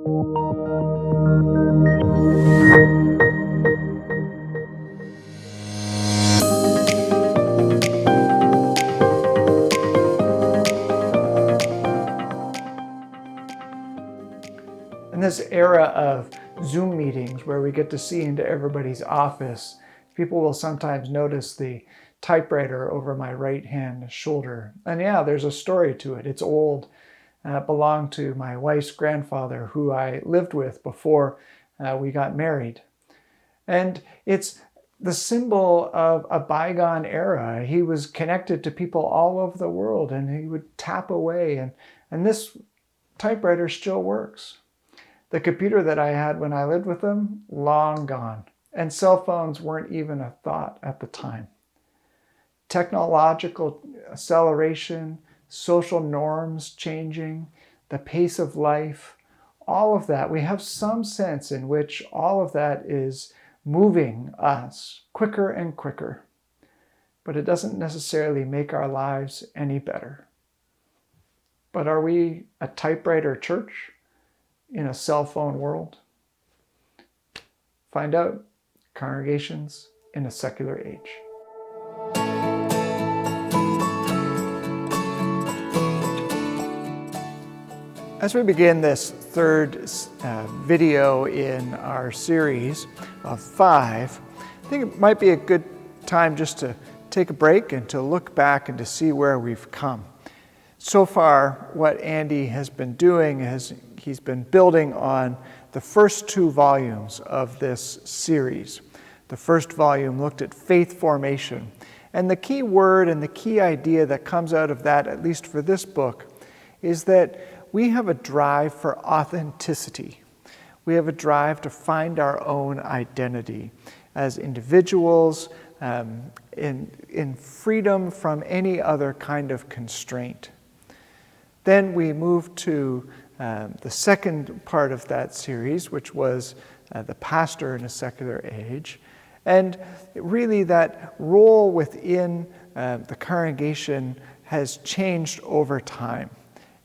In this era of Zoom meetings where we get to see into everybody's office, people will sometimes notice the typewriter over my right-hand shoulder. And yeah, there's a story to it. It's old. It belonged to my wife's grandfather, who I lived with before we got married. And it's the symbol of a bygone era. He was connected to people all over the world, and he would tap away, and this typewriter still works. The computer that I had when I lived with him, long gone. And cell phones weren't even a thought at the time. Technological acceleration, social norms changing, the pace of life, all of that. We have some sense in which all of that is moving us quicker and quicker. But it doesn't necessarily make our lives any better. But are we a typewriter church in a cell phone world? Find out. Congregations in a Secular Age. As we begin this third video in our series of 5, I think it might be a good time just to take a break and to look back and to see where we've come. So far, what Andy has been doing is he's been building on the first 2 volumes of this series. The first volume looked at faith formation. And the key word and the key idea that comes out of that, at least for this book, is that we have a drive for authenticity. We have a drive to find our own identity as individuals, in freedom from any other kind of constraint. Then we move to the second part of that series, which was the pastor in a secular age. And really that role within the congregation has changed over time.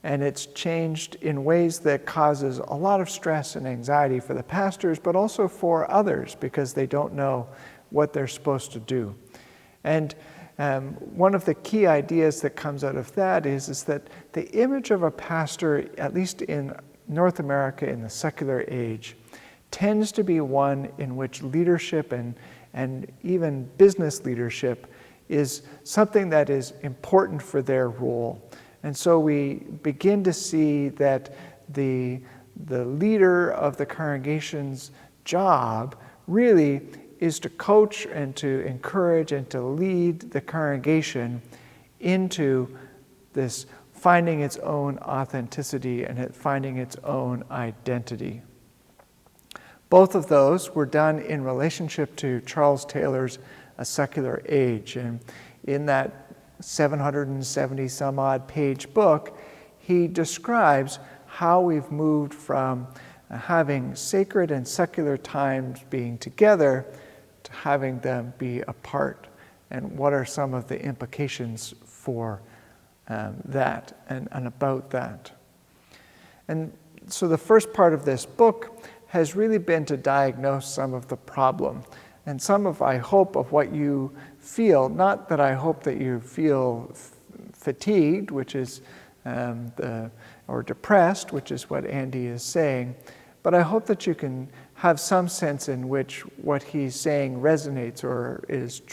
And it's changed in ways that causes a lot of stress and anxiety for the pastors, but also for others, because they don't know what they're supposed to do. And one of the key ideas that comes out of that is that the image of a pastor, at least in North America in the secular age, tends to be one in which leadership and even business leadership is something that is important for their role. And so we begin to see that the leader of the congregation's job really is to coach and to encourage and to lead the congregation into this finding its own authenticity and finding its own identity. Both of those were done in relationship to Charles Taylor's A Secular Age. And in that 770 some odd page book, he describes how we've moved from having sacred and secular times being together to having them be apart, and what are some of the implications for that and about that. And so the first part of this book has really been to diagnose some of the problem and some of, I hope, of what you feel. Not that I hope that you feel fatigued, which is or depressed, which is what Andy is saying, but I hope that you can have some sense in which what he's saying resonates or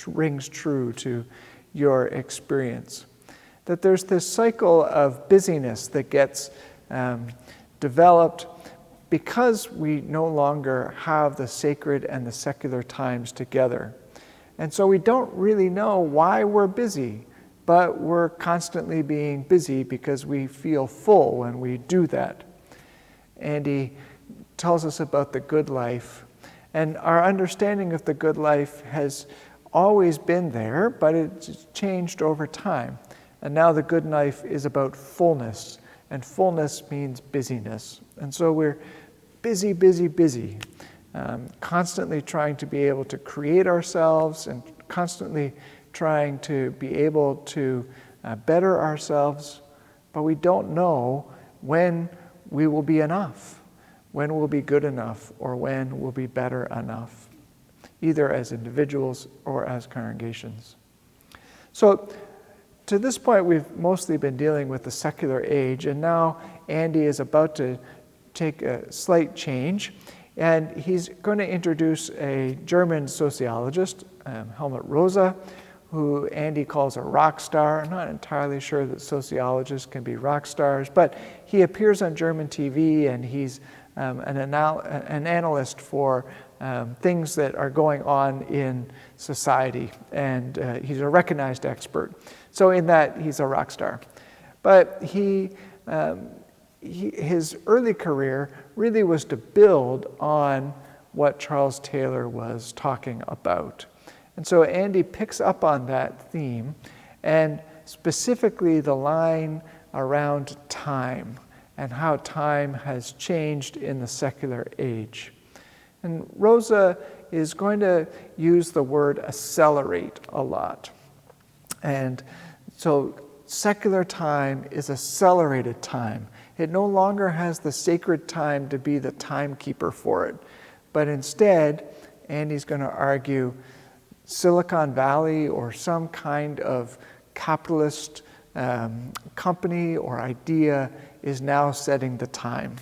rings true to your experience. That there's this cycle of busyness that gets developed because we no longer have the sacred and the secular times together. And so we don't really know why we're busy, but we're constantly being busy because we feel full when we do that. Andy tells us about the good life, and our understanding of the good life has always been there, but it's changed over time. And now the good life is about fullness, and fullness means busyness. And so we're busy, constantly trying to be able to create ourselves and constantly trying to be able to better ourselves, but we don't know when we will be enough. when will be good enough, or when will be better enough, either as individuals or as congregations. So to this point, we've mostly been dealing with the secular age, and now Andy is about to take a slight change, and he's going to introduce a German sociologist, Helmut Rosa, who Andy calls a rock star. I'm not entirely sure that sociologists can be rock stars, but he appears on German TV, and he's an analyst for things that are going on in society, and he's a recognized expert. So in that, he's a rock star. But his early career really was to build on what Charles Taylor was talking about. And so Andy picks up on that theme, and specifically the line around time and how time has changed in the secular age. And Rosa is going to use the word accelerate a lot. And so secular time is accelerated time. It no longer has the sacred time to be the timekeeper for it, but instead, Andy's going to argue Silicon Valley or some kind of capitalist company or idea is now setting the time.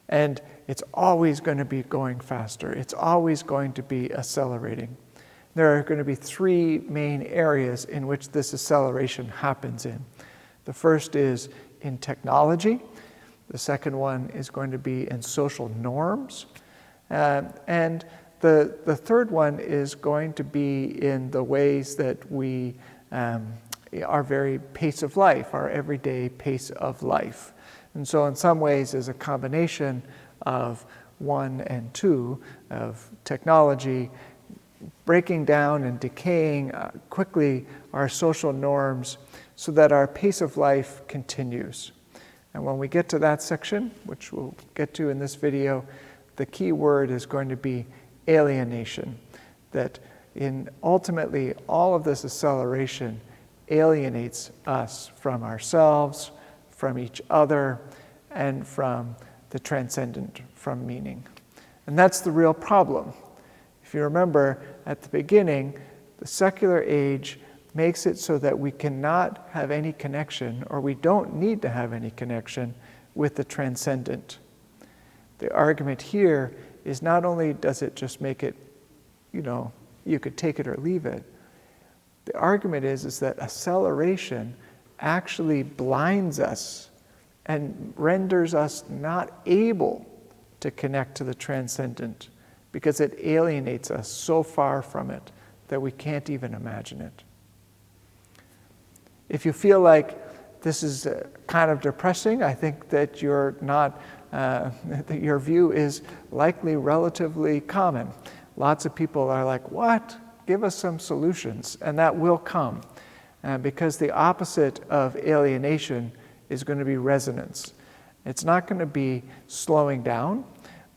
And it's always going to be going faster. It's always going to be accelerating. There are going to be three main areas in which this acceleration happens in. The first is in technology. The second one is going to be in social norms. And the third one is going to be in the ways that we, our very pace of life, our everyday pace of life. And so in some ways is a combination of one and two, of technology breaking down and decaying quickly our social norms so that our pace of life continues. And when we get to that section, which we'll get to in this video, the key word is going to be alienation. That ultimately all of this acceleration alienates us from ourselves, from each other, and from the transcendent, from meaning. And that's the real problem. If you remember, at the beginning, the secular age makes it so that we cannot have any connection, or we don't need to have any connection, with the transcendent. The argument here is not only does it just make it, you could take it or leave it. The argument is that acceleration actually blinds us and renders us not able to connect to the transcendent, because it alienates us so far from it that we can't even imagine it. If you feel like this is kind of depressing, I think that you're not, that your view is likely relatively common. Lots of people are like, what? Give us some solutions, and that will come. Because the opposite of alienation is going to be resonance. It's not going to be slowing down,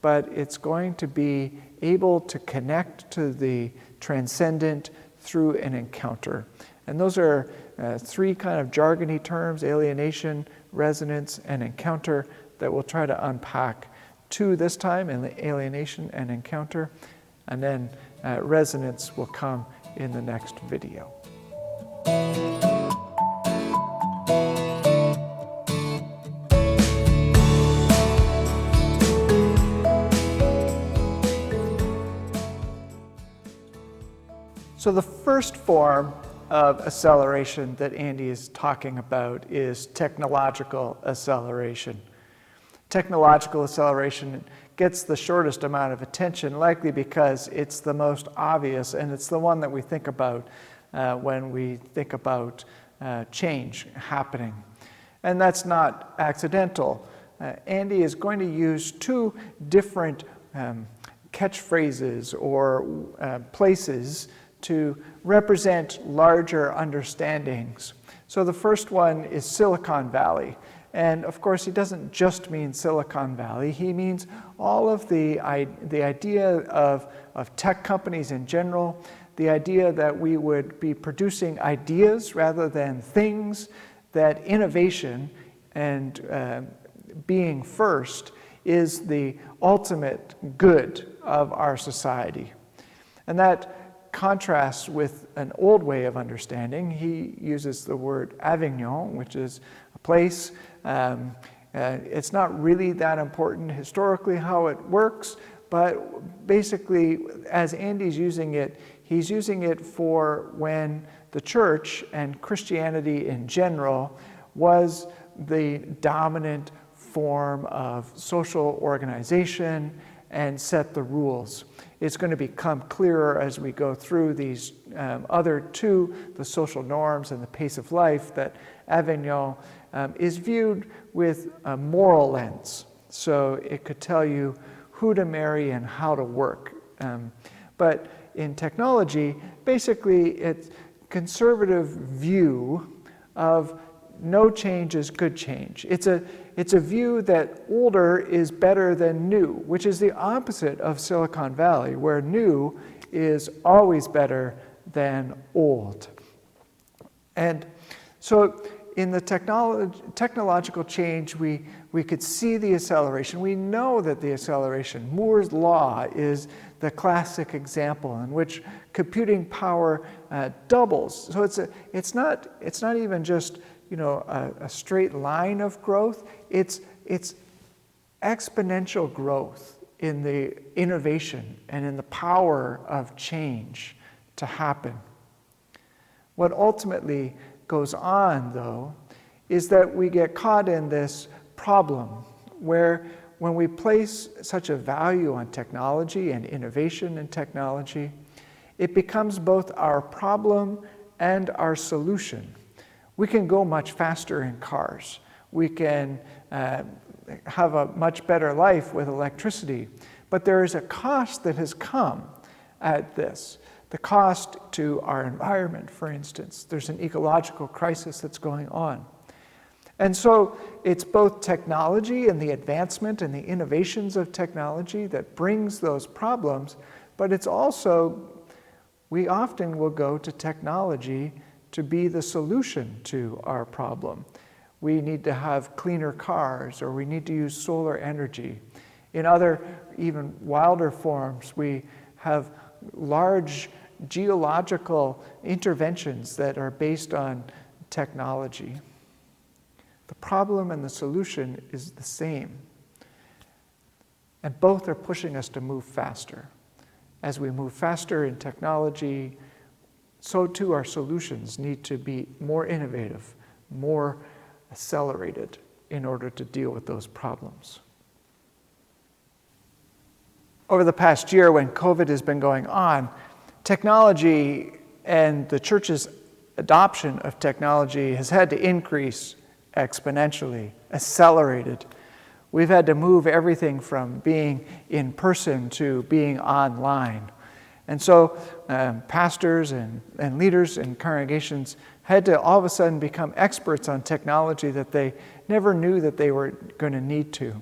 but it's going to be able to connect to the transcendent through an encounter. And those are three kind of jargony terms: alienation, resonance, and encounter, that we'll try to unpack. Two this time, in the alienation and encounter, and then resonance will come in the next video. So the first form of acceleration that Andy is talking about is technological acceleration. Technological acceleration gets the shortest amount of attention, likely because it's the most obvious, and it's the one that we think about when we think about change happening. And that's not accidental. Andy is going to use two different catchphrases or places to represent larger understandings. So the first one is Silicon Valley. And of course, he doesn't just mean Silicon Valley. He means all of the idea of tech companies in general, the idea that we would be producing ideas rather than things, that innovation and being first is the ultimate good of our society. And that contrasts with an old way of understanding. He uses the word Avignon, which is a place. It's not really that important historically how it works, but basically, as Andy's using it, he's using it for when the church and Christianity in general was the dominant form of social organization and set the rules. It's going to become clearer as we go through these other two, the social norms and the pace of life, that Avignon is viewed with a moral lens. So it could tell you who to marry and how to work. But in technology, basically it's conservative view of no change is good change. It's a view that older is better than new, which is the opposite of Silicon Valley, where new is always better than old. And so in the technological change, we could see the acceleration. We know that the acceleration, Moore's law is the classic example in which computing power doubles. So it's not even just a straight line of growth. It's exponential growth in the innovation and in the power of change to happen. What ultimately goes on, though, is that we get caught in this problem where when we place such a value on technology and innovation in technology, it becomes both our problem and our solution. We can go much faster in cars. We can have a much better life with electricity. But there is a cost that has come at this. The cost to our environment, for instance. There's an ecological crisis that's going on. And so it's both technology and the advancement and the innovations of technology that brings those problems, but it's also, we often will go to technology to be the solution to our problem. We need to have cleaner cars, or we need to use solar energy. In other, even wilder forms, we have large geological interventions that are based on technology. The problem and the solution is the same. And both are pushing us to move faster. As we move faster in technology, so too our solutions need to be more innovative, more accelerated in order to deal with those problems. Over the past year, when COVID has been going on, technology and the church's adoption of technology has had to increase exponentially, accelerated. We've had to move everything from being in person to being online. And so pastors and leaders in congregations had to all of a sudden become experts on technology that they never knew that they were going to need to.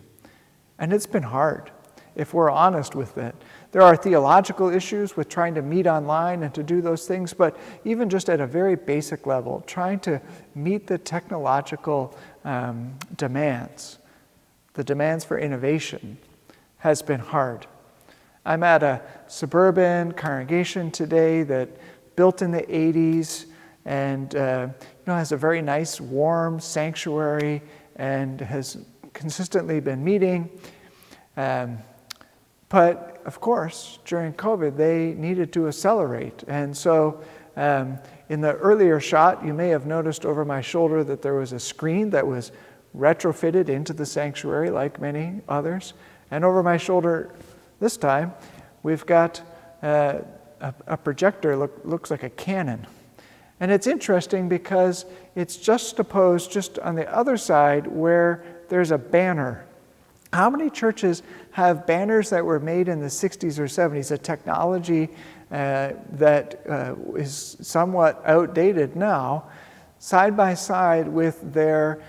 And it's been hard, if we're honest with it. There are theological issues with trying to meet online and to do those things, but even just at a very basic level, trying to meet the technological demands, the demands for innovation, has been hard. I'm at a suburban congregation today that built in the 80s and has a very nice, warm sanctuary and has consistently been meeting. But of course, during COVID, they needed to accelerate. And so in the earlier shot, you may have noticed over my shoulder that there was a screen that was retrofitted into the sanctuary, like many others. And over my shoulder this time, we've got a projector, looks like a cannon. And it's interesting because it's juxtaposed just on the other side where there's a banner. How many churches have banners that were made in the 60s or 70s, a technology that is somewhat outdated now, side by side with their,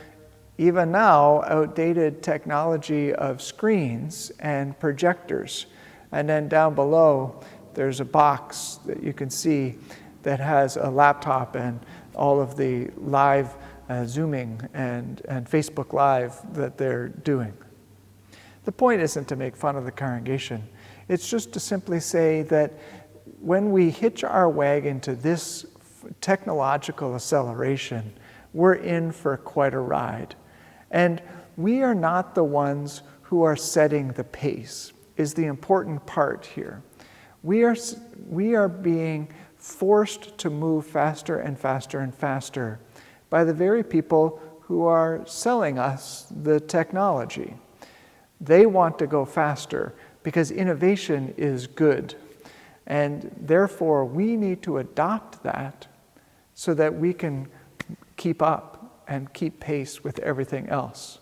even now, outdated technology of screens and projectors? And then down below, there's a box that you can see that has a laptop and all of the live Zooming and Facebook Live that they're doing. The point isn't to make fun of the congregation. It's just to simply say that when we hitch our wagon to this technological acceleration, we're in for quite a ride. And we are not the ones who are setting the pace, is the important part here. We are being forced to move faster and faster and faster by the very people who are selling us the technology. They want to go faster because innovation is good. And therefore, we need to adopt that so that we can keep up and keep pace with everything else.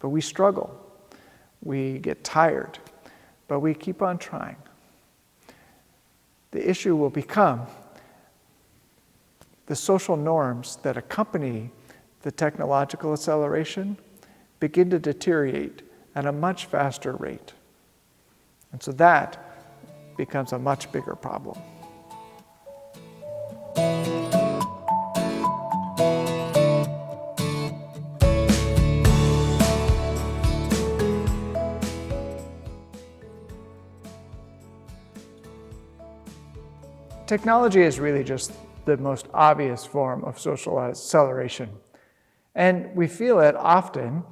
But we struggle. We get tired, but we keep on trying. The issue will become the social norms that accompany the technological acceleration begin to deteriorate at a much faster rate. And so that becomes a much bigger problem. Technology is really just the most obvious form of social acceleration. And we feel it often,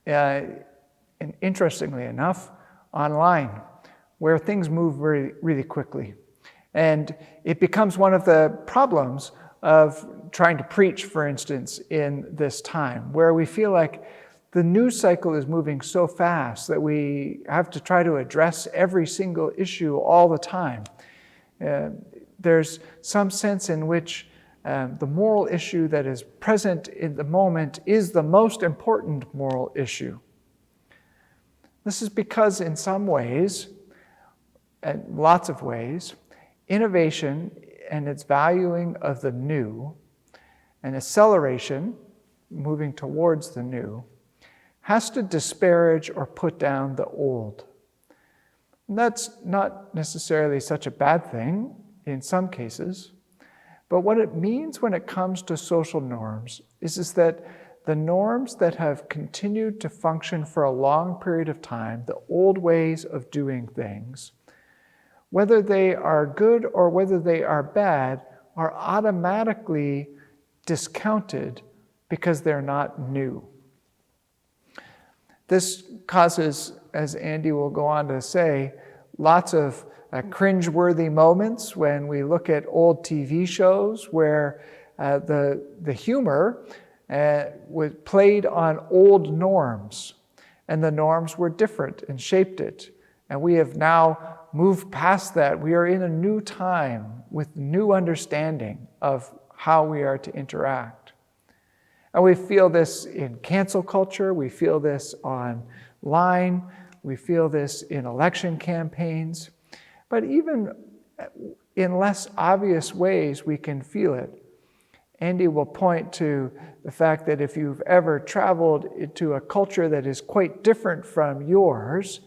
and interestingly enough, online, where things move really quickly. And it becomes one of the problems of trying to preach, for instance, in this time, where we feel like the news cycle is moving so fast that we have to try to address every single issue all the time. There's some sense in which the moral issue that is present in the moment is the most important moral issue. This is because in some ways, and lots of ways, innovation and its valuing of the new and acceleration, moving towards the new, has to disparage or put down the old. And that's not necessarily such a bad thing in some cases, but what it means when it comes to social norms is that the norms that have continued to function for a long period of time, the old ways of doing things, whether they are good or whether they are bad, are automatically discounted because they're not new. This causes, as Andy will go on to say, lots of cringe-worthy moments when we look at old TV shows where the humor was played on old norms, and the norms were different and shaped it. And we have now moved past that. We are in a new time with new understanding of how we are to interact. And we feel this in cancel culture. We feel this online. We feel this in election campaigns. But even in less obvious ways, we can feel it. Andy will point to the fact that if you've ever traveled into a culture that is quite different from yours,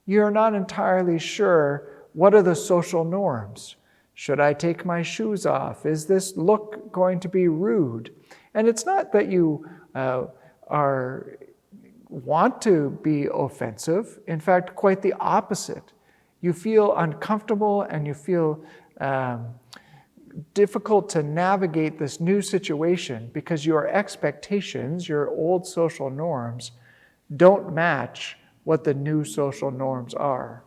you're not entirely sure what are the social norms. Should I take my shoes off? Is this look going to be rude? And it's not that you want to be offensive. In fact, quite the opposite. You feel uncomfortable and you feel difficult to navigate this new situation because your expectations, your old social norms, don't match what the new social norms are.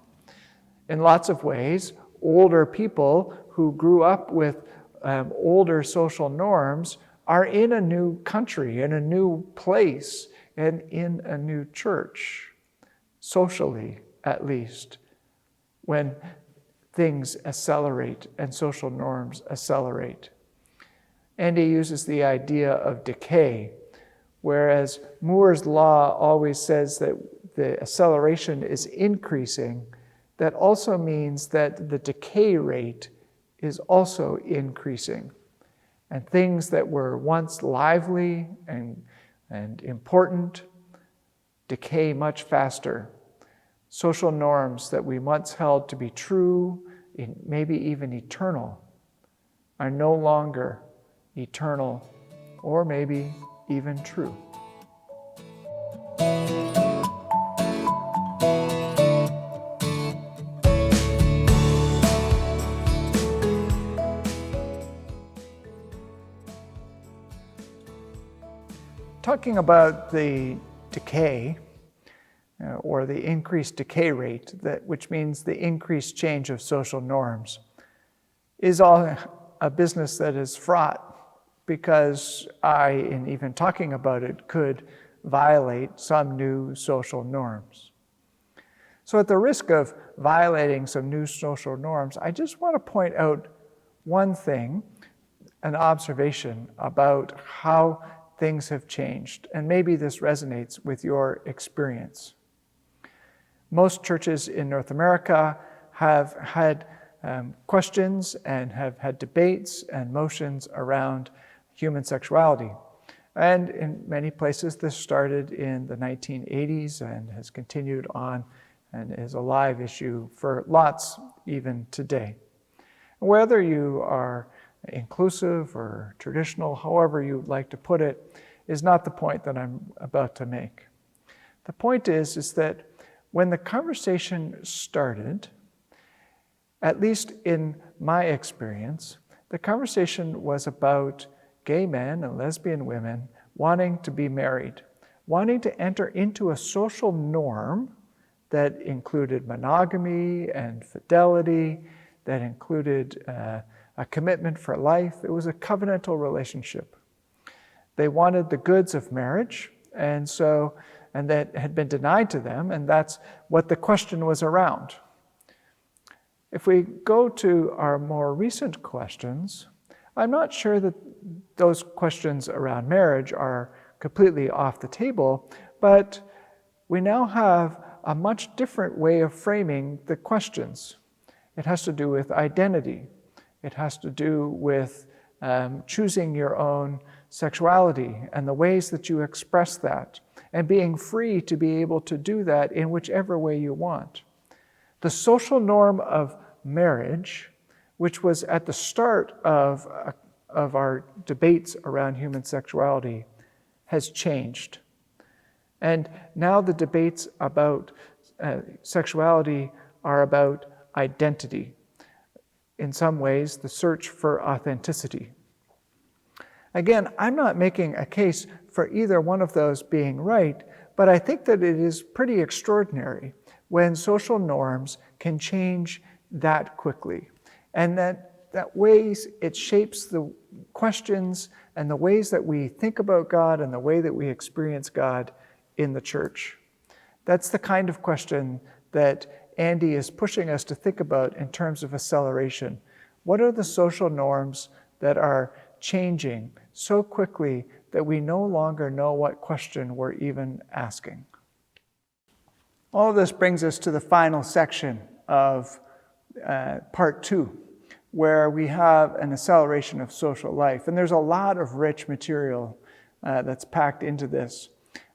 In lots of ways, older people who grew up with older social norms are in a new country, in a new place, and in a new church, socially at least, when things accelerate and social norms accelerate. Andy uses the idea of decay, whereas Moore's law always says that the acceleration is increasing. That also means that the decay rate is also increasing. And things that were once lively and important decay much faster. Social norms that we once held to be true, maybe even eternal, are no longer eternal or maybe even true. talking about the decay or the increased decay rate, which means the increased change of social norms, is all a business that is fraught, because in even talking about it, could violate some new social norms. So at the risk of violating some new social norms, I just want to point out one thing, an observation about how things have changed, and maybe this resonates with your experience. Most churches in North America have had questions and have had debates and motions around human sexuality. And in many places, this started in the 1980s and has continued on and is a live issue for lots even today. Whether you are inclusive or traditional, however you would like to put it, is not the point that I'm about to make. The point is that when the conversation started, at least in my experience, the conversation was about gay men and lesbian women wanting to be married, wanting to enter into a social norm that included monogamy and fidelity, that included a commitment for life. It was a covenantal relationship. They wanted the goods of marriage, and that had been denied to them, and that's what the question was around. If we go to our more recent questions, I'm not sure that those questions around marriage are completely off the table, but we now have a much different way of framing the questions. It has to do with identity. It has to do with choosing your own sexuality and the ways that you express that, and being free to be able to do that in whichever way you want. The social norm of marriage, which was at the start of our debates around human sexuality, has changed. And now the debates about sexuality are about identity. In some ways, the search for authenticity. Again, I'm not making a case for either one of those being right, but I think that it is pretty extraordinary when social norms can change that quickly, and that ways it shapes the questions and the ways that we think about God and the way that we experience God in the church. That's the kind of question that Andy is pushing us to think about in terms of acceleration. What are the social norms that are changing so quickly that we no longer know what question we're even asking? All of this brings us to the final section of part 2, where we have an acceleration of social life. And there's a lot of rich material that's packed into this.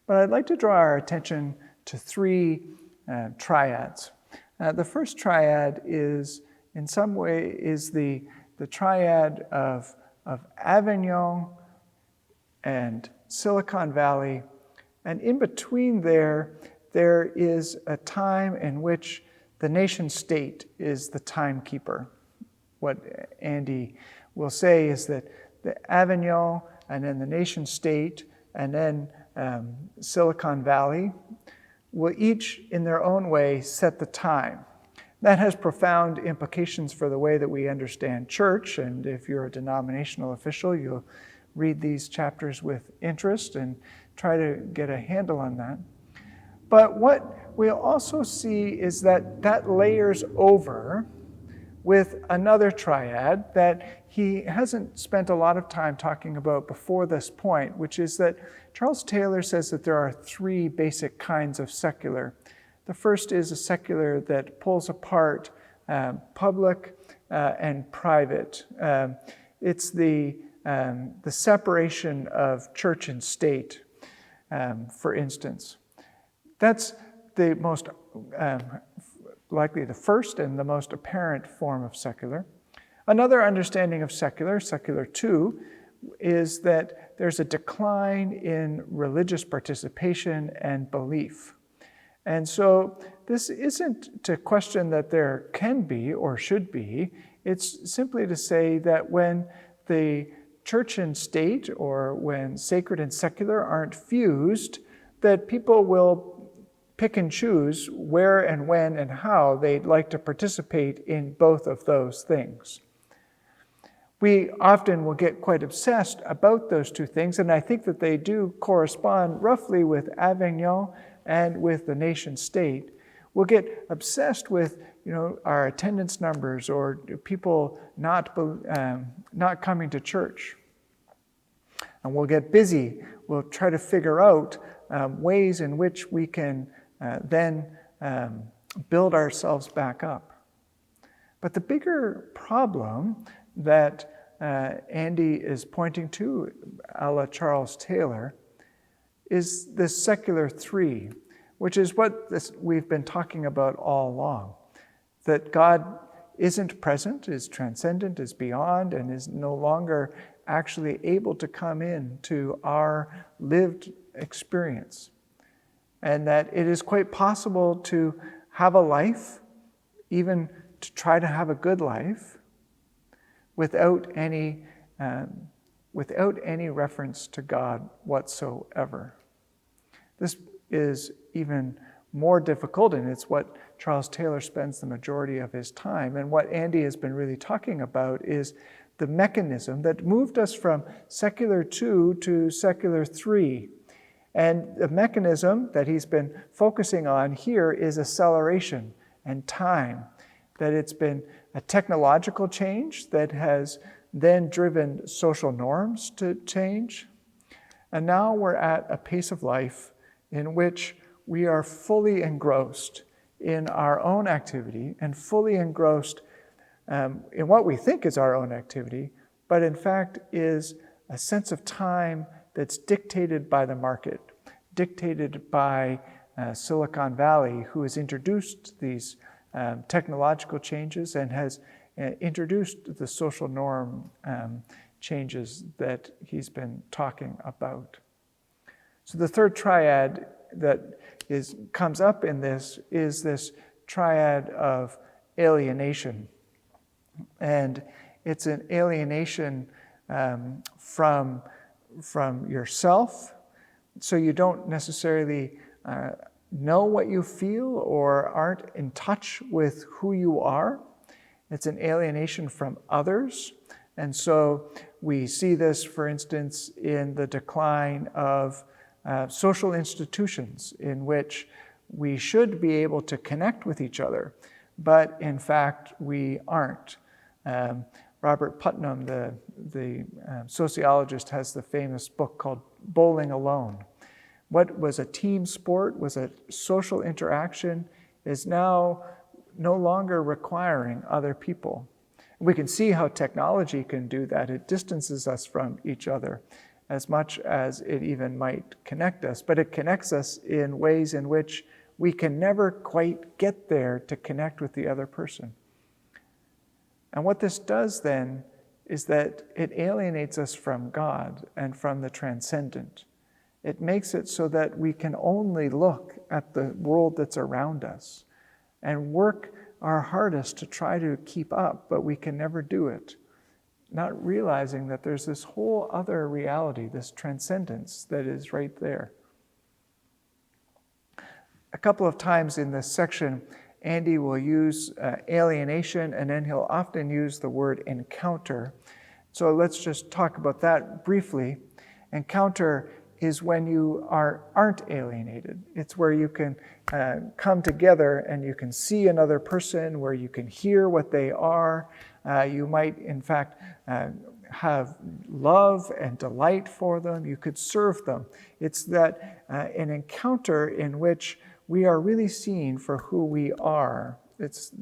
But I'd like to draw our attention to 3 triads. The first triad is, in some way, the triad of Avignon and Silicon Valley. And in between there is a time in which the nation state is the timekeeper. What Andy will say is that the Avignon and then the nation state and then Silicon Valley will each, in their own way, set the time. That has profound implications for the way that we understand church, and if you're a denominational official, you'll read these chapters with interest and try to get a handle on that. But what we'll also see is that layers over with another triad that he hasn't spent a lot of time talking about before this point, which is that Charles Taylor says that there are 3 basic kinds of secular. The first is a secular that pulls apart public and private. It's the separation of church and state, for instance. That's the most likely the first and the most apparent form of secular. Another understanding of secular 2, is that there's a decline in religious participation and belief. And so this isn't to question that there can be or should be. It's simply to say that when the church and state, or when sacred and secular aren't fused, that people will pick and choose where and when and how they'd like to participate in both of those things. We often will get quite obsessed about those two things, and I think that they do correspond roughly with Avignon and with the nation state. We'll get obsessed with, our attendance numbers or people not coming to church. And we'll get busy. We'll try to figure out ways in which we can then build ourselves back up. But the bigger problem that Andy is pointing to, a la Charles Taylor, is this secular three, which is what we've been talking about all along. That God isn't present, is transcendent, is beyond, and is no longer actually able to come in to our lived experience. And that it is quite possible to have a life, even to try to have a good life, without any reference to God whatsoever. This is even more difficult, and it's what Charles Taylor spends the majority of his time. And what Andy has been really talking about is the mechanism that moved us from secular 2 to secular 3. And the mechanism that he's been focusing on here is acceleration and time. That it's been a technological change that has then driven social norms to change. And now we're at a pace of life in which we are fully engrossed in our own activity and fully engrossed in what we think is our own activity, but in fact is a sense of time that's dictated by the market, dictated by Silicon Valley, who has introduced these technological changes and has introduced the social norm changes that he's been talking about. So the third triad that comes up in this is this triad of alienation. And it's an alienation from yourself, so you don't necessarily know what you feel or aren't in touch with who you are. It's an alienation from others. And so we see this, for instance, in the decline of social institutions in which we should be able to connect with each other, but in fact we aren't. Robert Putnam, the sociologist, has the famous book called Bowling Alone. What was a team sport, was a social interaction, is now no longer requiring other people. We can see how technology can do that. It distances us from each other as much as it even might connect us, but it connects us in ways in which we can never quite get there to connect with the other person. And what this does then is that it alienates us from God and from the transcendent. It makes it so that we can only look at the world that's around us and work our hardest to try to keep up, but we can never do it, not realizing that there's this whole other reality, this transcendence that is right there. A couple of times in this section, Andy will use alienation, and then he'll often use the word encounter. So let's just talk about that briefly. Encounter is when you aren't alienated. It's where you can come together and you can see another person, where you can hear what they are. You might, in fact, have love and delight for them. You could serve them. It's that an encounter in which we are really seen for who we are. It's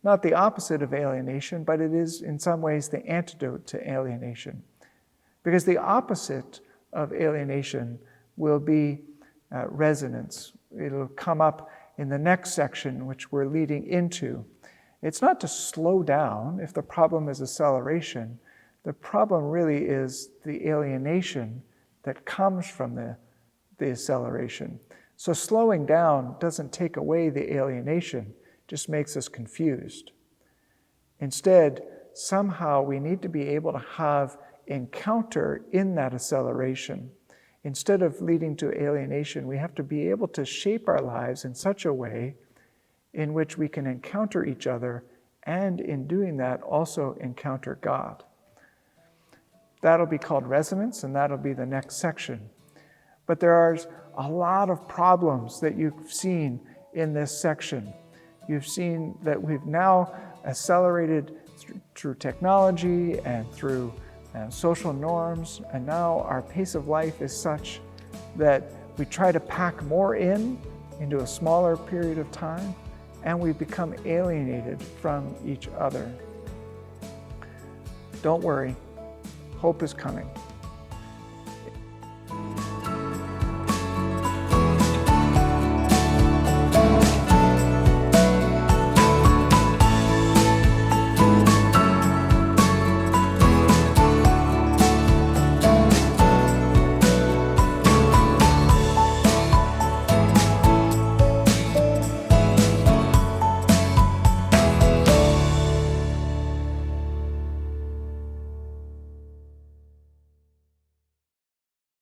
not the opposite of alienation, but it is in some ways the antidote to alienation. Because the opposite of alienation will be resonance. It'll come up in the next section, which we're leading into. It's not to slow down if the problem is acceleration. The problem really is the alienation that comes from the acceleration. So slowing down doesn't take away the alienation, just makes us confused. Instead, somehow we need to be able to have encounter in that acceleration. Instead of leading to alienation, we have to be able to shape our lives in such a way in which we can encounter each other, and in doing that also encounter God. That'll be called resonance, and that'll be the next section. But there are a lot of problems that you've seen in this section. You've seen that we've now accelerated through technology and through social norms, and now our pace of life is such that we try to pack more into a smaller period of time, and we become alienated from each other. Don't worry, hope is coming.